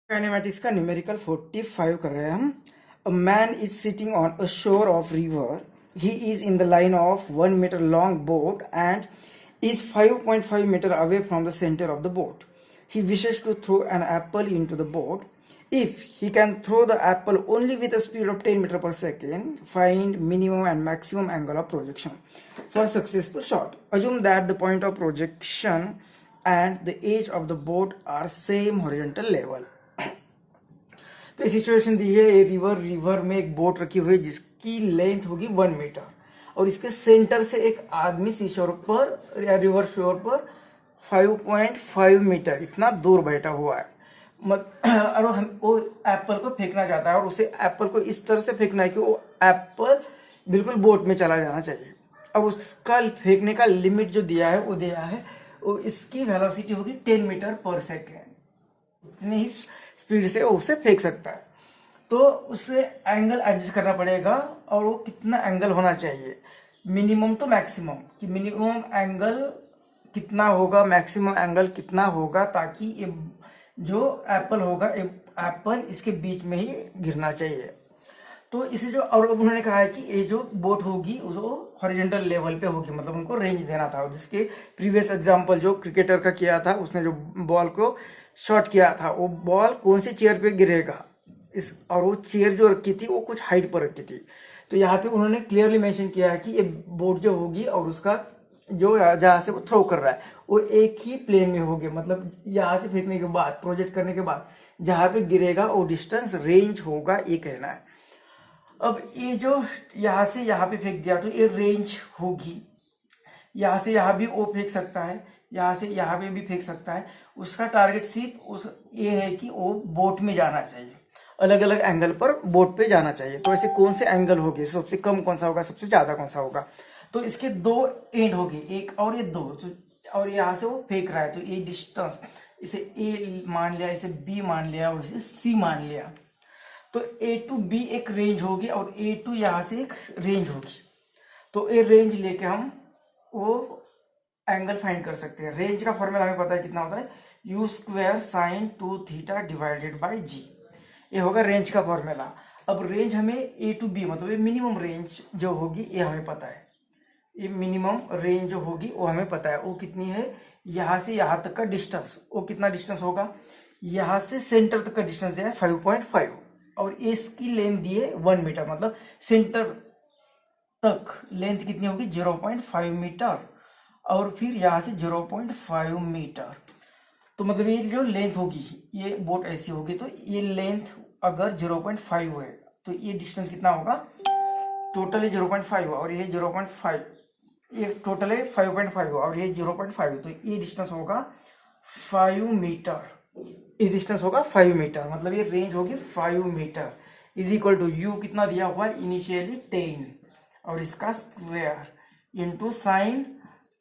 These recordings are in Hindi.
काइनेमेटिक्स का न्यूमेरिकल 45 कर रहे हैं हम। A man is sitting on a shore of river. He is in the line of 1 meter long boat and is 5.5 meter away from the center of the boat. He wishes to throw an apple into the boat. If he can throw the apple only with a speed of 10 meter per second, find minimum and maximum angle of projection for successful shot. Assume that the point of projection and the edge of the boat are same horizontal level. तो ये सिचुएशन दी है, ये रिवर में एक बोट रखी हुई है जिसकी लेंथ होगी 1 मीटर और इसके सेंटर से एक आदमी सी शोर पर या रिवर शोर पर 5.5 मीटर इतना दूर बैठा हुआ है। और हम वो एप्पल को फेंकना चाहता है और उसे एप्पल को इस तरह से फेंकना है कि वो एप्पल बिल्कुल बोट में चला जाना चाहिए। अब उसका फेंकने का लिमिट जो दिया है वो दिया है, वो इसकी वेलोसिटी होगी 10 मीटर पर सेकेंड। इतनी ही स्पीड से वो उसे फेंक सकता है। तो उसे एंगल एडजस्ट करना पड़ेगा और वो कितना एंगल होना चाहिए, मिनिमम टू मैक्सिमम, कि मिनिमम एंगल कितना होगा, मैक्सिमम एंगल कितना होगा, ताकि ये जो एप्पल होगा एप्पल इसके बीच में ही गिरना चाहिए। तो इसे जो और उन्होंने कहा है कि ये जो बोट होगी वो हॉरिजॉन्टल लेवल पे होगी, मतलब उनको रेंज देना था। जिसके प्रीवियस एग्जांपल जो क्रिकेटर का किया था, उसने जो बॉल को शॉट किया था, वो बॉल कौन सी चेयर पे गिरेगा इस, और वो चेयर जो रखी थी वो कुछ हाइट पर रखी थी। तो यहाँ पे उन्होंने क्लियरली मेंशन किया है कि ये बोट जो होगी और उसका जो जहाँ से वो थ्रो कर रहा है वो एक ही प्लेन में होगी, मतलब यहाँ से फेंकने के बाद, प्रोजेक्ट करने के बाद जहाँ पे गिरेगा वो डिस्टेंस रेंज होगा, ये कहना है। अब ये जो यहाँ से यहाँ पे फेंक दिया तो ये रेंज होगी। यहाँ से यहाँ भी वो फेंक सकता है, यहाँ से यहाँ पे भी फेंक सकता है। उसका टारगेट सिर्फ उस ये है कि वो बोट में जाना चाहिए, अलग अलग एंगल पर बोट पे जाना चाहिए। तो ऐसे कौन से एंगल होंगे, सबसे कम कौन सा होगा, सबसे ज्यादा कौन सा होगा। तो इसके दो एंड होगी, एक और ये दो, तो और यहाँ से वो फेंक रहा है तो ये डिस्टेंस, इसे ए मान लिया, इसे बी मान लिया और इसे सी मान लिया। तो ए टू बी एक रेंज होगी और ए टू यहाँ से एक रेंज होगी। तो ये रेंज लेके हम वो एंगल फाइंड कर सकते हैं। रेंज का फॉर्मूला हमें पता है कितना होता है, u square sine 2 theta divided by g. ये होगा रेंज का फॉर्मूला। अब रेंज हमें ए टू बी, मतलब ये मिनिमम रेंज जो होगी ये हमें पता है। ये मिनिमम रेंज जो होगी वो हमें पता है, वो कितनी है, यहाँ से यहाँ तक का डिस्टेंस, वो कितना डिस्टेंस होगा, यहाँ से सेंटर तक का डिस्टेंस दिया है 5.5 और इसकी लेंथ दी है 1 मीटर, मतलब सेंटर तक लेंथ कितनी होगी 0.5 मीटर और फिर यहाँ से 0.5 मीटर। तो मतलब ये जो लेंथ होगी, ये बोट ऐसी होगी, तो ये लेंथ अगर 0.5 है तो ये डिस्टेंस कितना होगा, टोटल है 0.5 और ये 0.5, ये टोटल है 5.5 और ये 0.5, तो ये डिस्टेंस होगा 5 मीटर। ये डिस्टेंस होगा 5 मीटर, मतलब ये रेंज होगी 5 metre is equal to u कितना दिया हुआ है इनिशियली 10 और इसका स्क्वायर इंटू साइन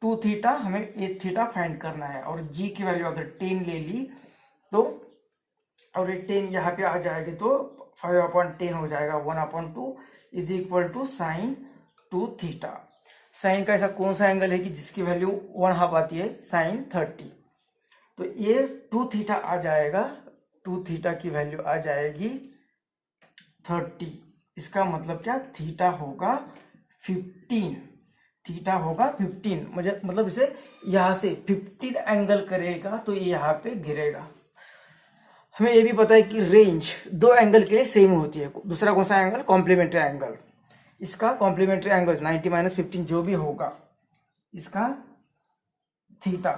2 थीटा, हमें 8 थीटा फाइंड करना है और जी की वैल्यू अगर 10 ले ली तो, और ये 10 यहाँ पे आ जाएगी तो 5/10 हो जाएगा, 1/2 is equal to sine 2 theta. Sine का ऐसा कौन सा एंगल है कि जिसकी वैल्यू 1/2 आती है, साइन 30। तो ये 2 थीटा आ जाएगा, 2 थीटा की वैल्यू आ जाएगी 30। इसका मतलब क्या, थीटा होगा 15, थीटा होगा 15, मुझे मतलब इसे यहाँ से 15 एंगल करेगा तो ये यहाँ पे गिरेगा। हमें ये भी पता है कि रेंज दो एंगल के लिए सेम होती है। दूसरा कौन सा एंगल, कॉम्प्लीमेंट्री एंगल। इसका कॉम्प्लीमेंट्री एंगल 90 - 15 जो भी होगा, इसका थीटा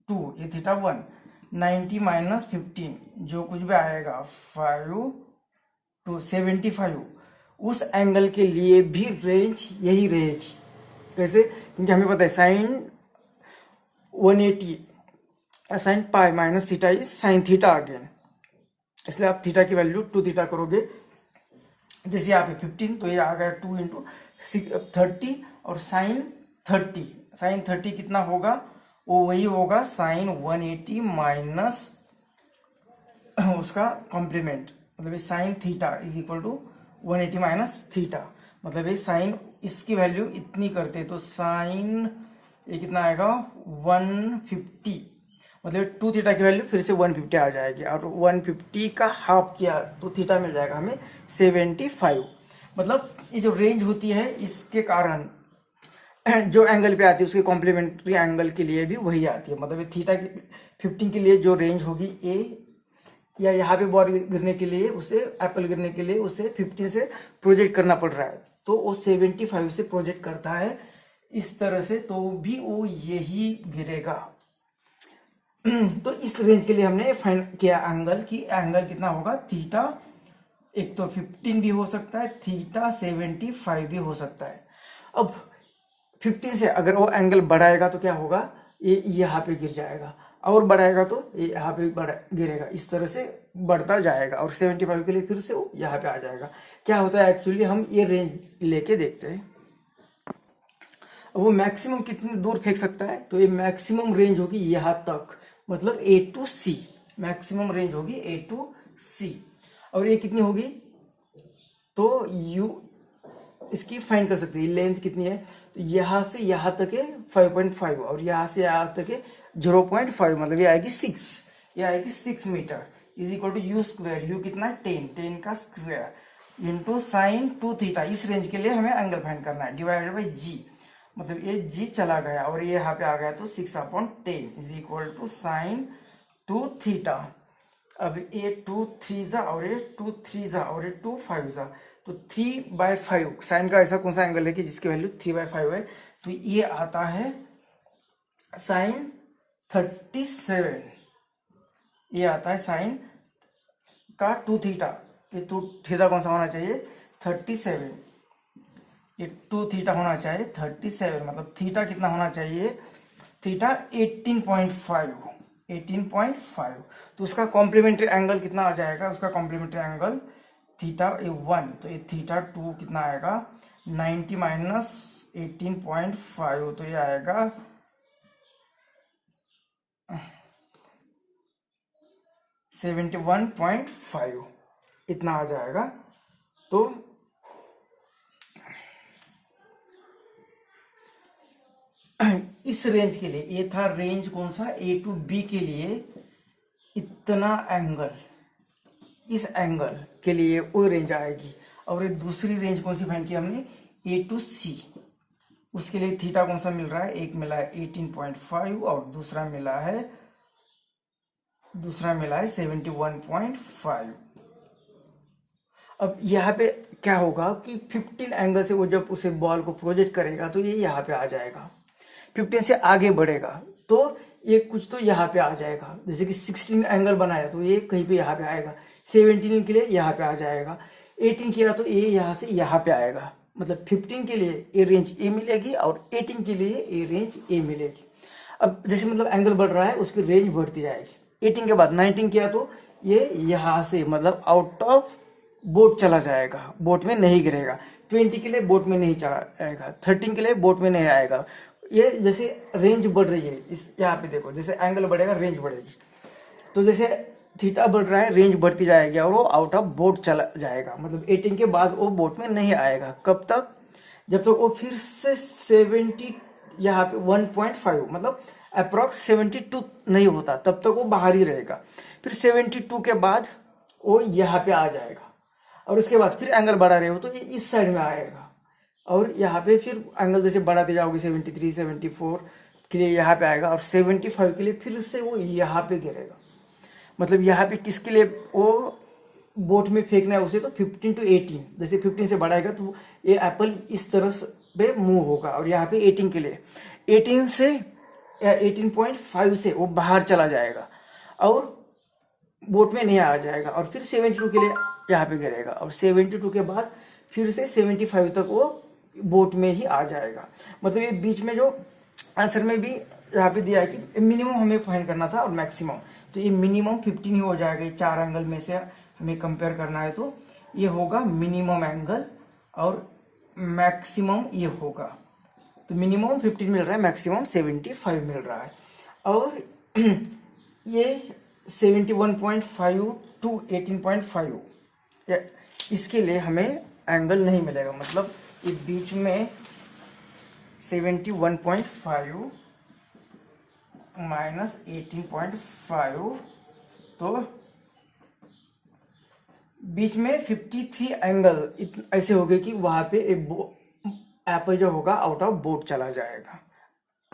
2, ये थीटा 1, 90 - 15 जो कुछ भी आएगा 5 to 75, उस एंगल के लिए भी रेंज यही रहेगी। कैसे, क्योंकि हमें पता है sine 180 sine pi minus theta is sine theta again, इसलिए आप थीटा की वैल्यू 2 थीटा करोगे, जैसे यहाँ पे 15 तो ये आ गया 2 इंटू 30 और साइन 30 कितना होगा, वो वही होगा साइन 180 माइनस उसका कॉम्प्लीमेंट, मतलब ये sine theta is equal to 180 minus theta, मतलब ये साइन इसकी वैल्यू इतनी करते तो साइन ये कितना आएगा 150 मतलब टू थीटा की वैल्यू फिर से 150 आ जाएगी, और 150 का हाफ किया तो थीटा मिल जाएगा हमें 75। मतलब ये जो रेंज होती है इसके कारण जो एंगल पे आती है उसके कॉम्प्लीमेंट्री एंगल के लिए भी वही आती है। मतलब थीटा की 15 के लिए जो रेंज होगी ए, या यहाँ पे बॉल गिरने के लिए उसे, एप्पल गिरने के लिए उसे 15 से प्रोजेक्ट करना पड़ रहा है, तो वो 75 से प्रोजेक्ट करता है इस तरह से, तो भी वो यही गिरेगा। तो इस रेंज के लिए हमने फाइंड किया एंगल की एंगल कितना होगा थीटा, एक तो 15 भी हो सकता है, थीटा 75 भी हो सकता है। अब 15 से अगर वो एंगल बढ़ाएगा तो क्या होगा, ये यहाँ पे गिर जाएगा, और बढ़ाएगा तो ये यहाँ पे गिरेगा, इस तरह से बढ़ता जाएगा, और 75 के लिए फिर से वो यहाँ पे आ जाएगा। क्या होता है एक्चुअली, हम ये रेंज लेके देखते हैं। वो मैक्सिमम कितनी दूर फेंक सकता है, तो ये मैक्सिमम रेंज होगी यहाँ तक, मतलब A to C, maximum range होगी A to C। और ये कितनी होगी, तो यू इसकी फाइंड कर सकते हैं, लेंथ कितनी है, तो यहाँ से यहाँ तक है 5.5, और यहाँ से यहाँ तक है 0.5, मतलब ये आएगी 6, ये आएगी 6 metre, is equal to u square, u कितना है 10 का स्क्वायर इंटू साइन 2 थीटा। इस रेंज के लिए हमें एंगल फाइंड करना है, डिवाइडेड बाई जी, मतलब ये जी चला गया और ये यहाँ पे आ गया, तो 6/10 is equal to sine 2 theta. अब ये 2 3 जा और ये 2 3 जा और ये 2 5 जा, तो 3/5 साइन का ऐसा कौन सा एंगल है कि जिसकी वैल्यू 3/5 है, तो ये आता है साइन 37, ये आता है साइन का 2 थीटा, ये 2 थीटा कौन सा होना चाहिए 37, ये 2 थीटा होना चाहिए 37, मतलब थीटा कितना होना चाहिए, थीटा 18.5, तो उसका कॉम्प्लीमेंट्री एंगल कितना आ जाएगा, उसका कॉम्प्लीमेंट्री एंगल थीटा 1, तो ये थीटा 2 कितना आएगा 90 माइनस 18.5, तो ये आएगा 71.5, इतना आ जाएगा। तो इस रेंज के लिए, ये था रेंज कौन सा A to B के लिए, इतना एंगल, इस एंगल के लिए वो रेंज आएगी। और ये दूसरी रेंज कौन सी फाइंड की हमने A to C, उसके लिए थीटा कौन सा मिल रहा है, एक मिला है 18.5 और दूसरा मिला है 71.5। अब यहाँ पे क्या होगा कि 15 एंगल से वो जब उसे बॉल को प्रोजेक्ट करेगा तो ये यहाँ पे आ जाएगा, 15 से आगे बढ़ेगा तो ये कुछ तो यहाँ पे आ जाएगा, जैसे कि 16 एंगल बनाया तो ये कहीं पे यहाँ पे आएगा, 17 के लिए यहाँ पे आ जाएगा, 18 किया तो ये यहाँ से यहाँ पे आएगा, मतलब 15 के लिए ये रेंज ए मिलेगी और 18 के लिए ये रेंज ए मिलेगी। अब जैसे मतलब एंगल बढ़ रहा है उसकी रेंज बढ़ती जाएगी, 18 के बाद 19 किया तो ये यहाँ से मतलब आउट ऑफ बोट चला जाएगा, बोट में नहीं गिरेगा, 20 के लिए बोट में नहीं चला जाएगा, 13 के लिए बोट में नहीं आएगा। ये जैसे रेंज बढ़ रही है, इस यहाँ पे देखो जैसे एंगल बढ़ेगा रेंज बढ़ेगी, तो जैसे थीटा बढ़ रहा है रेंज बढ़ती जाएगी और वो आउट ऑफ बोट चला जाएगा, मतलब 18 के बाद वो बोट में नहीं आएगा। कब तक, जब तक वो फिर से 70 यहाँ पे 1.5 मतलब अप्रॉक्स 72 नहीं होता तब तक वो बाहर ही रहेगा, फिर 72 के बाद वो यहाँ पे आ जाएगा, और उसके बाद फिर एंगल बढ़ा रहे हो तो ये इस साइड में आएगा, और यहाँ पे फिर एंगल जैसे बढ़ाते जाओगे 73 74 के लिए यहाँ पे आएगा, और 75 के लिए फिर से वो यहाँ पे गिरेगा। मतलब यहाँ पे किसके लिए वो बोट में फेंकना है उसे, तो 15 to 18, जैसे 15 से बढ़ाएगा तो ये एप्पल इस तरह पे मूव होगा, और यहाँ पे 18 के लिए 18 से या 18.5 से वो बाहर चला जाएगा और बोट में नहीं आ जाएगा, और फिर 72 के लिए यहाँ पे गिरेगा, और 72 के बाद फिर से 75 तक वो बोट में ही आ जाएगा। मतलब ये बीच में जो आंसर में भी यहाँ पे दिया है कि मिनिमम हमें फाइंड करना था और मैक्सिमम, तो ये मिनिमम 15 ही हो जाएगा। ये 4 एंगल में से हमें कंपेयर करना है तो ये होगा मिनिमम एंगल और मैक्सिमम ये होगा, तो मिनिमम 15 मिल रहा है, मैक्सिमम 75 मिल रहा है। और ये 71.5 to 18.5 इसके लिए हमें एंगल नहीं मिलेगा, मतलब ये बीच में 71.5 माइनस 18.5, तो बीच में 53 एंगल ऐसे हो गए कि वहां पे एक एप्पल जो होगा आउट ऑफ बोर्ड चला जाएगा।